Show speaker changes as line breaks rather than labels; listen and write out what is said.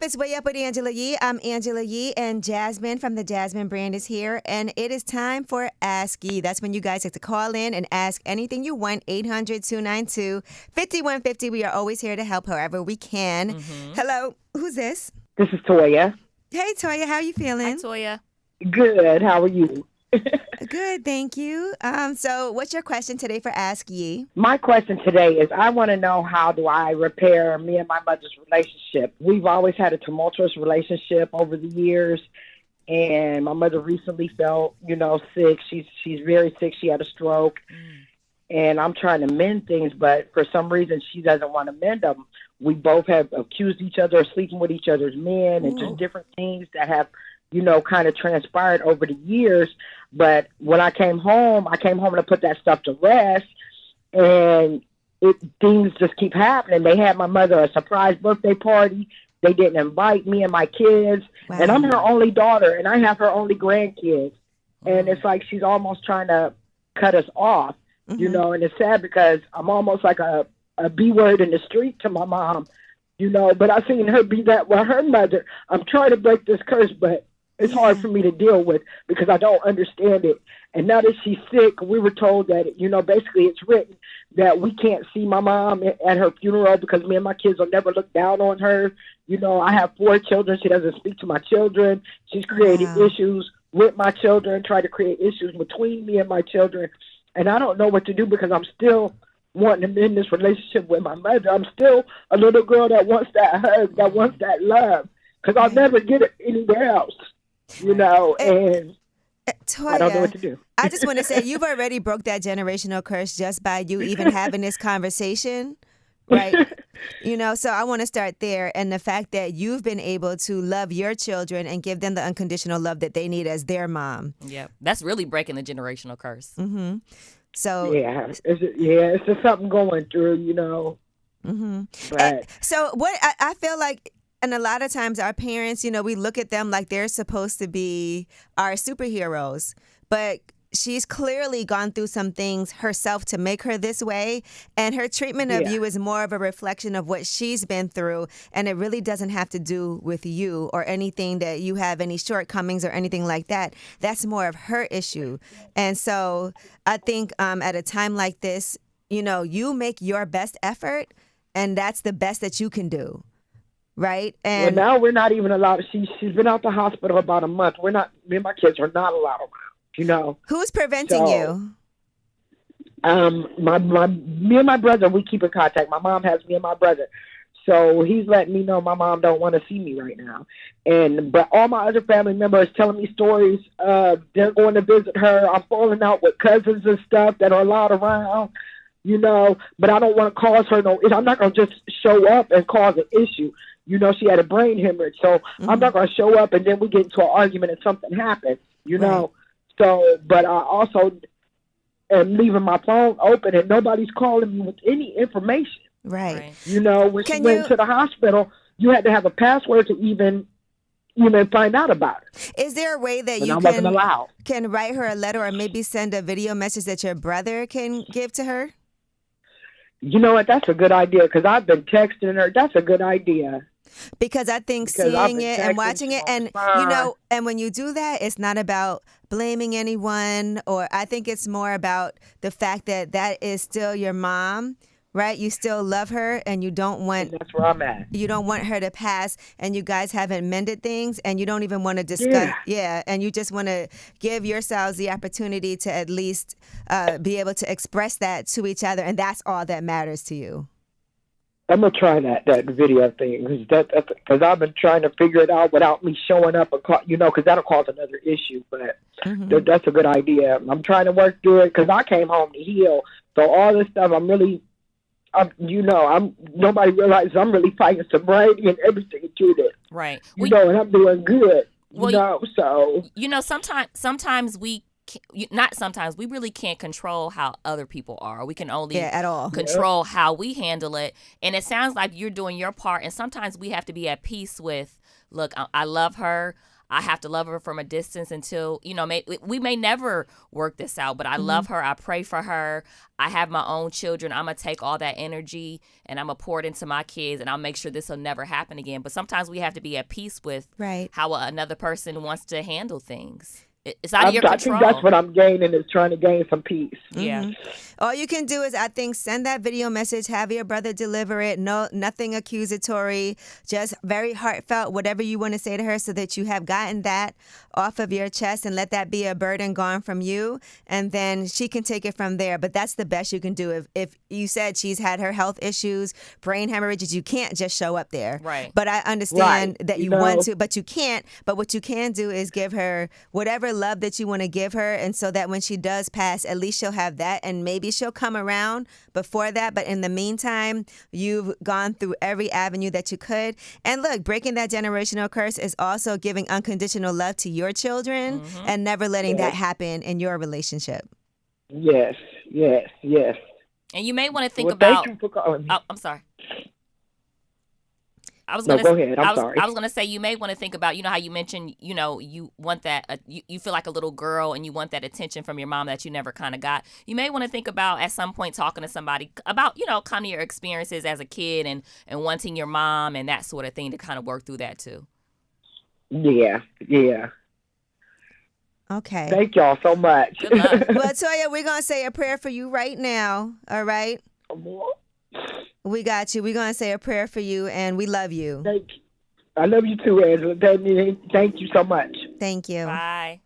It's Way Up with Angela Yee. I'm Angela Yee, and Jasmine from the Jasmine brand is here. And it is time for Ask Yee. That's when you guys have to call in and ask anything you want. 800-292-5150. We are always here to help however we can. Hello. Who's this?
This is Toya.
Hey, Toya. How are you feeling?
Hi, Toya.
Good. How are you?
Good, thank you. So what's your question today for Ask Yee?
My question today is I want to know, how do I repair me and my mother's relationship? We've always had a tumultuous relationship over the years, and my mother recently felt, sick. She's very sick. She had a stroke, and I'm trying to mend things, but for some reason she doesn't want to mend them. We both have accused each other of sleeping with each other's men and just different things that have kind of transpired over the years. But when I came home to put that stuff to rest, and things just keep happening. They had my mother a surprise birthday party. They didn't invite me and my kids. Wow. And I'm her only daughter, and I have her only grandkids. And it's like she's almost trying to cut us off, and it's sad because I'm almost like a B word in the street to my mom, but I've seen her be that with her mother. I'm trying to break this curse, but it's hard for me to deal with because I don't understand it. And now that she's sick, we were told that, basically it's written that we can't see my mom at her funeral because me and my kids will never look down on her. I have 4 children. She doesn't speak to my children. She's created issues with my children, tried to create issues between me and my children. And I don't know what to do because I'm still wanting to mend this relationship with my mother. I'm still a little girl that wants that hug, that wants that love, because I'll never get it anywhere else. And
Toya,
I don't know what to do.
I just want to say you've already broke that generational curse just by you even having this conversation, right? So I want to start there. And the fact that you've been able to love your children and give them the unconditional love that they need as their mom.
Yeah, that's really breaking the generational curse.
Mm-hmm. So
it's just something going through,
Mm-hmm.
But
so what I feel like. And a lot of times our parents, we look at them like they're supposed to be our superheroes. But she's clearly gone through some things herself to make her this way. And her treatment of you is more of a reflection of what she's been through. And it really doesn't have to do with you or anything that you have any shortcomings or anything like that. That's more of her issue. And so I think at a time like this, you make your best effort. And that's the best that you can do. Right. And
now we're not even allowed. She's been out the hospital about a month. Me and my kids are not allowed around,
Who's preventing you?
Me and my brother, we keep in contact. My mom has me and my brother. So he's letting me know my mom don't want to see me right now. But all my other family members telling me stories. They're going to visit her. I'm falling out with cousins and stuff that are allowed around, but I don't want to cause her I'm not going to just show up and cause an issue. She had a brain hemorrhage, so I'm not going to show up and then we get into an argument and something happens, know. So, but I also am leaving my phone open and nobody's calling me with any information.
Right.
When she went to the hospital, you had to have a password to even find out about it.
Is there a way that you can write her a letter or maybe send a video message that your brother can give to her?
You know what? That's a good idea because I've been texting her. That's a good idea.
Because I think seeing it and watching it and, and when you do that, it's not about blaming anyone, or I think it's more about the fact that is still your mom, right? You still love her and you don't want...
That's where I'm at.
You don't want her to pass and you guys haven't mended things and you don't even want to discuss... Yeah, and you just want to give yourselves the opportunity to at least be able to express that to each other, and that's all that matters to you.
I'm going to try that video thing because I've been trying to figure it out without me showing up, because that'll cause another issue. But that's a good idea. I'm trying to work through it because I came home to heal. So all this stuff, nobody realizes I'm really fighting sobriety and everything through this.
Right.
And I'm doing good.
Sometimes we really can't control how other people are. We can only
at all
control how we handle it. And it sounds like you're doing your part. And sometimes we have to be at peace with, look, I love her. I have to love her from a distance until, we may never work this out, but I love her. I pray for her. I have my own children. I'm going to take all that energy and I'm going to pour it into my kids, and I'll make sure this will never happen again. But sometimes we have to be at peace with how another person wants to handle things. It's out of your control.
I think that's what I'm gaining, is trying to gain some peace.
Yeah.
All you can do is, I think, send that video message, have your brother deliver it. No, nothing accusatory, just very heartfelt, whatever you want to say to her, so that you have gotten that off of your chest, and let that be a burden gone from you. And then she can take it from there. But that's the best you can do. If you said she's had her health issues, brain hemorrhages, you can't just show up there.
Right.
But I understand that you want to, but you can't. But what you can do is give her whatever love that you want to give her, and so that when she does pass, at least she'll have that, and maybe she'll come around before that. But in the meantime, you've gone through every avenue that you could. And look, breaking that generational curse is also giving unconditional love to your children and never letting that happen in your relationship.
Yes.
And you may want to think about.
Thank you for calling.
Oh, I'm sorry.
Go ahead. I'm sorry.
I was going to say, you may want to think about, how you mentioned, you want that, you feel like a little girl and you want that attention from your mom that you never kind of got. You may want to think about at some point talking to somebody about, kind of your experiences as a kid and wanting your mom and that sort of thing, to kind of work through that too.
Yeah.
Okay.
Thank y'all so much.
Good luck.
Well, Toya, we're going to say a prayer for you right now. All right? We got you. We're going to say a prayer for you, and we love you.
Thank you. I love you too, Angela. Thank you so much.
Thank you.
Bye.